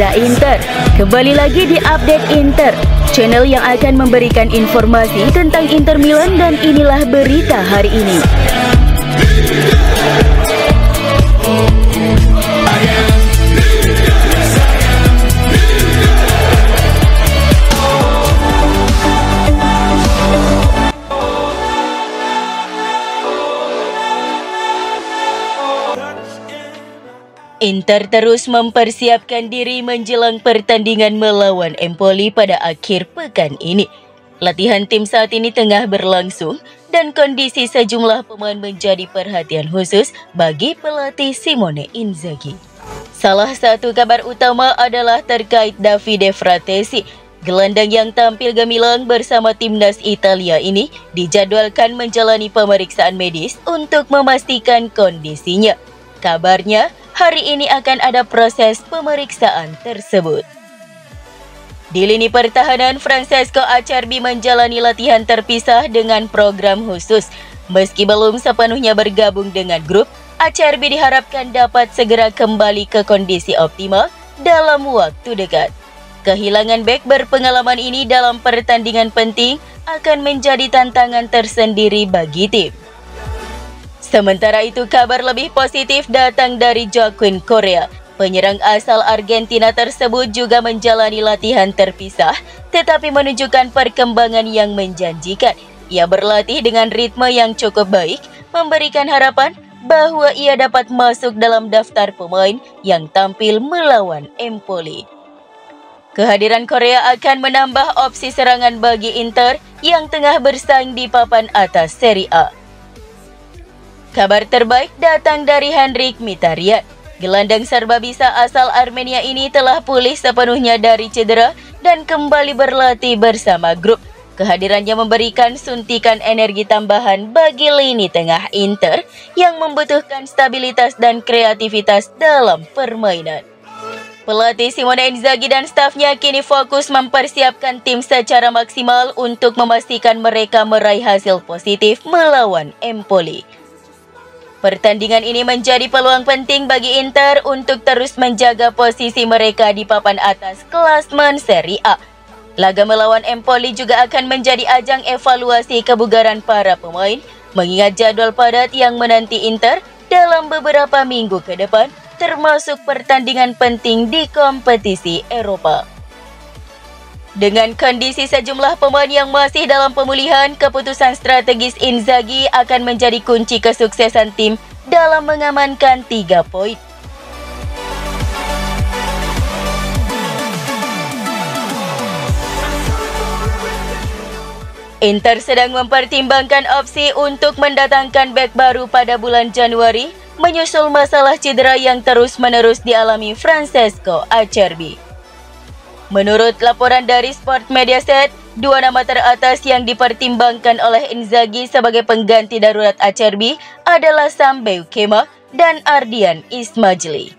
Reza Inter. Kembali lagi di Update Inter, channel yang akan memberikan informasi tentang Inter Milan, dan inilah berita hari ini. Inter terus mempersiapkan diri menjelang pertandingan melawan Empoli pada akhir pekan ini. Latihan tim saat ini tengah berlangsung dan kondisi sejumlah pemain menjadi perhatian khusus bagi pelatih Simone Inzaghi. Salah satu kabar utama adalah terkait Davide Fratesi. Gelandang yang tampil gemilang bersama timnas Italia ini dijadwalkan menjalani pemeriksaan medis untuk memastikan kondisinya. Kabarnya, hari ini akan ada proses pemeriksaan tersebut. Di lini pertahanan, Francesco Acerbi menjalani latihan terpisah dengan program khusus. Meski belum sepenuhnya bergabung dengan grup, Acerbi diharapkan dapat segera kembali ke kondisi optimal dalam waktu dekat. Kehilangan bek berpengalaman ini dalam pertandingan penting akan menjadi tantangan tersendiri bagi tim. Sementara itu, kabar lebih positif datang dari Joaquin Correa. Penyerang asal Argentina tersebut juga menjalani latihan terpisah, tetapi menunjukkan perkembangan yang menjanjikan. Ia berlatih dengan ritme yang cukup baik, memberikan harapan bahwa ia dapat masuk dalam daftar pemain yang tampil melawan Empoli. Kehadiran Correa akan menambah opsi serangan bagi Inter yang tengah bersaing di papan atas Serie A. Kabar terbaik datang dari Henrikh Mkhitaryan. Gelandang serba bisa asal Armenia ini telah pulih sepenuhnya dari cedera dan kembali berlatih bersama grup. Kehadirannya memberikan suntikan energi tambahan bagi lini tengah Inter yang membutuhkan stabilitas dan kreativitas dalam permainan. Pelatih Simone Inzaghi dan stafnya kini fokus mempersiapkan tim secara maksimal untuk memastikan mereka meraih hasil positif melawan Empoli. Pertandingan ini menjadi peluang penting bagi Inter untuk terus menjaga posisi mereka di papan atas klasemen Serie A. Laga melawan Empoli juga akan menjadi ajang evaluasi kebugaran para pemain, mengingat jadwal padat yang menanti Inter dalam beberapa minggu ke depan, termasuk pertandingan penting di kompetisi Eropa. Dengan kondisi sejumlah pemain yang masih dalam pemulihan, keputusan strategis Inzaghi akan menjadi kunci kesuksesan tim dalam mengamankan 3 poin. Inter sedang mempertimbangkan opsi untuk mendatangkan bek baru pada bulan Januari, menyusul masalah cedera yang terus-menerus dialami Francesco Acerbi. Menurut laporan dari Sport Mediaset, 2 nama teratas yang dipertimbangkan oleh Inzaghi sebagai pengganti darurat Acerbi adalah Sam Beukema dan Ardian Ismaili.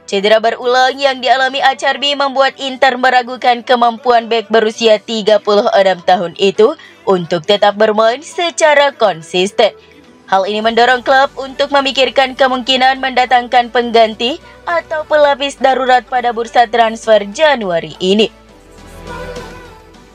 Cedera berulang yang dialami Acerbi membuat Inter meragukan kemampuan bek berusia 36 tahun itu untuk tetap bermain secara konsisten. Hal ini mendorong klub untuk memikirkan kemungkinan mendatangkan pengganti atau pelapis darurat pada bursa transfer Januari ini.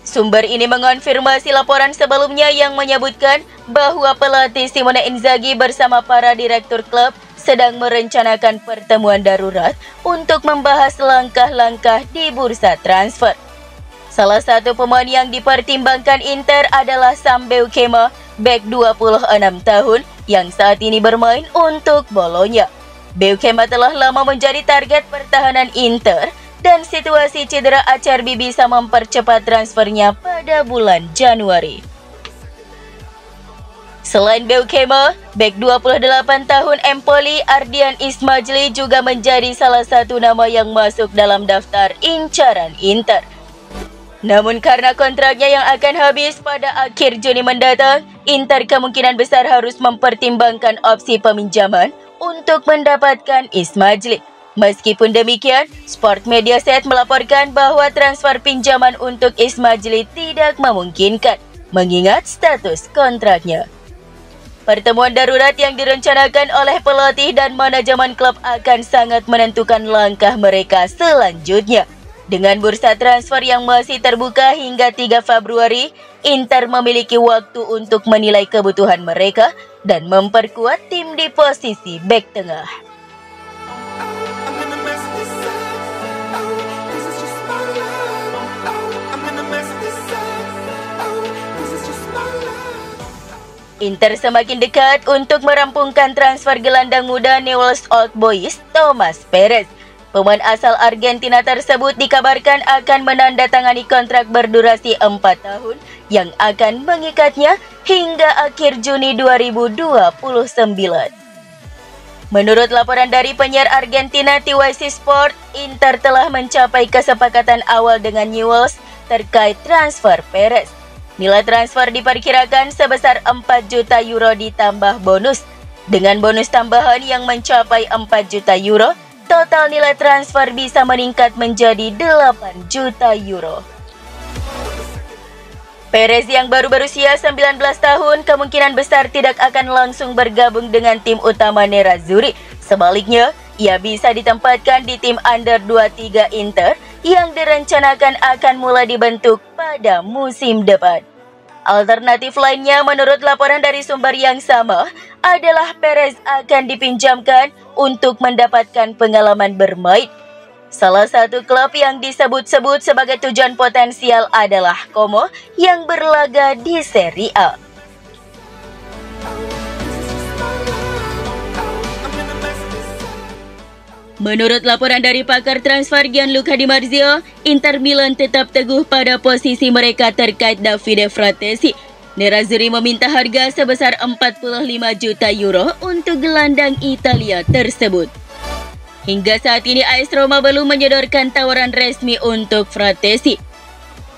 Sumber ini mengonfirmasi laporan sebelumnya yang menyebutkan bahwa pelatih Simone Inzaghi bersama para direktur klub sedang merencanakan pertemuan darurat untuk membahas langkah-langkah di bursa transfer. Salah satu pemain yang dipertimbangkan Inter adalah Sam Beukema, bek 26 tahun yang saat ini bermain untuk Bologna. Beukema telah lama menjadi target pertahanan Inter dan situasi cedera Acerbi bisa mempercepat transfernya pada bulan Januari. Selain Beukema, bek 28 tahun Empoli Ardian Ismaili juga menjadi salah satu nama yang masuk dalam daftar incaran Inter. Namun karena kontraknya yang akan habis pada akhir Juni mendatang, Inter kemungkinan besar harus mempertimbangkan opsi peminjaman untuk mendapatkan Ismaili. Meskipun demikian, Sport Mediaset melaporkan bahwa transfer pinjaman untuk Ismaili tidak memungkinkan, mengingat status kontraknya. Pertemuan darurat yang direncanakan oleh pelatih dan manajemen klub akan sangat menentukan langkah mereka selanjutnya. Dengan bursa transfer yang masih terbuka hingga 3 Februari, Inter memiliki waktu untuk menilai kebutuhan mereka dan memperkuat tim di posisi bek tengah. Inter semakin dekat untuk merampungkan transfer gelandang muda Newell's Old Boys, Thomas Perez. Pemain asal Argentina tersebut dikabarkan akan menandatangani kontrak berdurasi 4 tahun yang akan mengikatnya hingga akhir Juni 2029. Menurut laporan dari penyiar Argentina TYC Sport, Inter telah mencapai kesepakatan awal dengan Newell's terkait transfer Perez. Nilai transfer diperkirakan sebesar 4 juta euro ditambah bonus. Dengan bonus tambahan yang mencapai 4 juta euro, total nilai transfer bisa meningkat menjadi 8 juta euro. Perez yang baru berusia 19 tahun kemungkinan besar tidak akan langsung bergabung dengan tim utama Nerazzurri. Sebaliknya, ia bisa ditempatkan di tim under 23 Inter yang direncanakan akan mulai dibentuk pada musim depan. Alternatif lainnya menurut laporan dari sumber yang sama adalah Perez akan dipinjamkan untuk mendapatkan pengalaman bermain. Salah satu klub yang disebut-sebut sebagai tujuan potensial adalah Como yang berlaga di Serie A. Menurut laporan dari pakar transfer Gianluca Di Marzio, Inter Milan tetap teguh pada posisi mereka terkait Davide Fratesi. Nerazzurri meminta harga sebesar 45 juta euro untuk gelandang Italia tersebut. Hingga saat ini AS Roma belum menyodorkan tawaran resmi untuk Fratesi.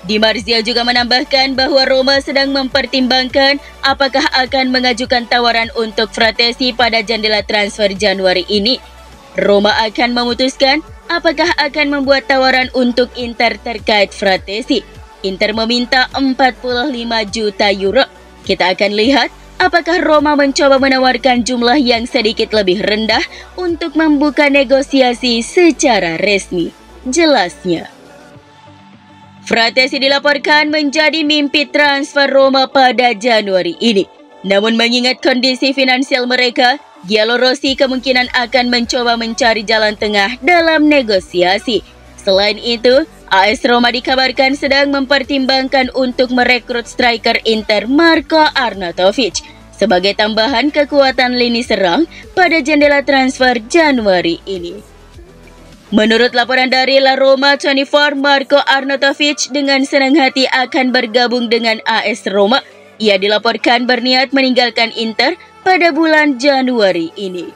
Di Marzio juga menambahkan bahwa Roma sedang mempertimbangkan apakah akan mengajukan tawaran untuk Fratesi pada jendela transfer Januari ini. Roma akan memutuskan apakah akan membuat tawaran untuk Inter terkait Fratesi. Inter meminta 45 juta euro. Kita akan lihat apakah Roma mencoba menawarkan jumlah yang sedikit lebih rendah untuk membuka negosiasi secara resmi. Jelasnya. Fratesi dilaporkan menjadi mimpi transfer Roma pada Januari ini. Namun mengingat kondisi finansial mereka, Giallorossi kemungkinan akan mencoba mencari jalan tengah dalam negosiasi. Selain itu, AS Roma dikabarkan sedang mempertimbangkan untuk merekrut striker Inter Marko Arnautovic sebagai tambahan kekuatan lini serang pada jendela transfer Januari ini. Menurut laporan dari La Roma 24, Marko Arnautovic dengan senang hati akan bergabung dengan AS Roma. Ia dilaporkan berniat meninggalkan Inter pada bulan Januari ini.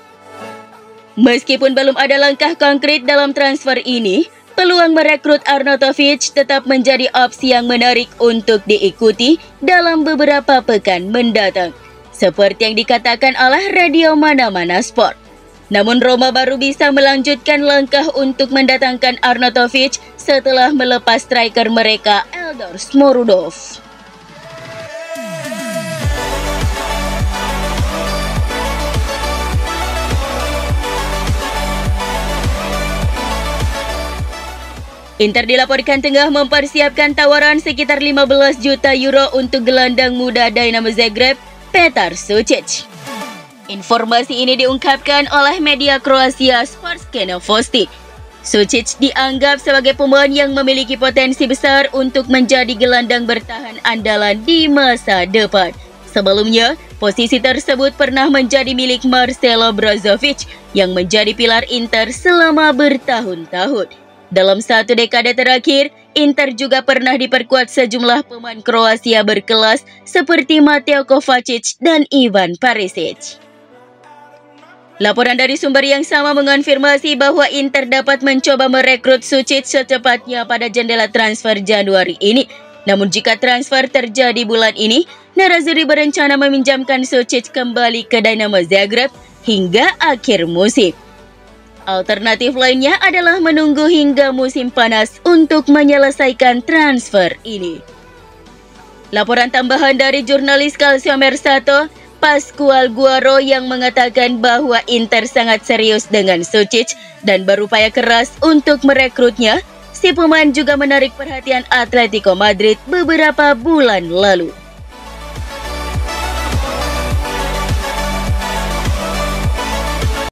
Meskipun belum ada langkah konkret dalam transfer ini, peluang merekrut Arnautovic tetap menjadi opsi yang menarik untuk diikuti dalam beberapa pekan mendatang, seperti yang dikatakan oleh Radio Mana-Mana Sport. Namun Roma baru bisa melanjutkan langkah untuk mendatangkan Arnautovic setelah melepas striker mereka Eldor Smorudov. Inter dilaporkan tengah mempersiapkan tawaran sekitar 15 juta euro untuk gelandang muda Dinamo Zagreb, Petar Sucic. Informasi ini diungkapkan oleh media Kroasia Sportske Novosti. Sucic dianggap sebagai pemain yang memiliki potensi besar untuk menjadi gelandang bertahan andalan di masa depan. Sebelumnya, posisi tersebut pernah menjadi milik Marcelo Brozovic yang menjadi pilar Inter selama bertahun-tahun. Dalam satu dekade terakhir, Inter juga pernah diperkuat sejumlah pemain Kroasia berkelas seperti Mateo Kovacic dan Ivan Perisic. Laporan dari sumber yang sama mengonfirmasi bahwa Inter dapat mencoba merekrut Sucic secepatnya pada jendela transfer Januari ini. Namun jika transfer terjadi bulan ini, Nerazzurri berencana meminjamkan Sucic kembali ke Dinamo Zagreb hingga akhir musim. Alternatif lainnya adalah menunggu hingga musim panas untuk menyelesaikan transfer ini. Laporan tambahan dari jurnalis Calcio Mercato, Pascual Guaro yang mengatakan bahwa Inter sangat serius dengan Sučić dan berupaya keras untuk merekrutnya. Si pemain juga menarik perhatian Atletico Madrid beberapa bulan lalu.